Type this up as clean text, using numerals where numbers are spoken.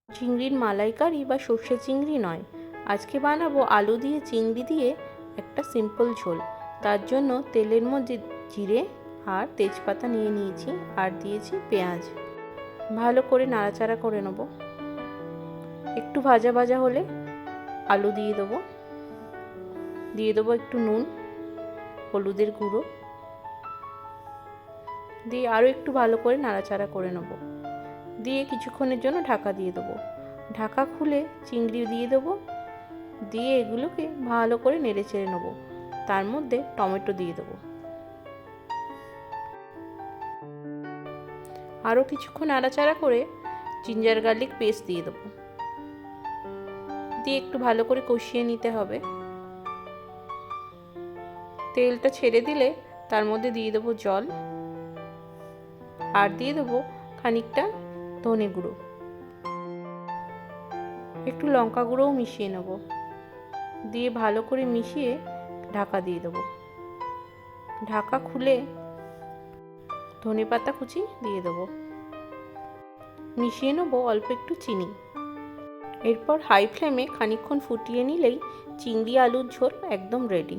চিংড়ির মালাইকারি বা সর্ষে চিংড়ি নয়, আজকে বানাবো আলু দিয়ে চিংড়ি দিয়ে একটা সিম্পল ঝোল। তার জন্য তেলের মধ্যে জিরে আর তেজপাতা নিয়ে নিয়েছি আর দিয়েছি পেঁয়াজ। ভালো করে নাড়াচাড়া করে নেব। একটু ভাজা ভাজা হলে আলু দিয়ে দেবো। একটু নুন, হলুদের গুঁড়ো দিয়ে আরও একটু ভালো করে নাড়াচাড়া করে নেব। দিয়ে কিছুক্ষণের জন্য ঢাকা দিয়ে দেবো। ঢাকা খুলে চিংড়ি দিয়ে দেবো। দিয়ে এগুলোকে ভালো করে নেড়ে চেড়ে নেবো। তার মধ্যে টমেটো দিয়ে দেবো। আরও কিছুক্ষণ নাড়াচাড়া করে জিঞ্জার গার্লিক পেস্ট দিয়ে দেবো। দিয়ে একটু ভালো করে কষিয়ে নিতে হবে। তেলটা ছেড়ে দিলে তার মধ্যে দিয়ে দেবো জল আর দিয়ে দেবো খানিকটা ধনে গুঁড়ো, একটু লঙ্কা গুঁড়োও মিশিয়ে নেব। দিয়ে ভালো করে মিশিয়ে ঢাকা দিয়ে দেবো। ঢাকা খুলে ধনেপাতা কুচি দিয়ে দেবো। মিশিয়ে নেবো অল্প একটু চিনি। এরপর হাই ফ্লেমে খানিকক্ষণ ফুটিয়ে নিলেই চিংড়ি আলুর ঝোল একদম রেডি।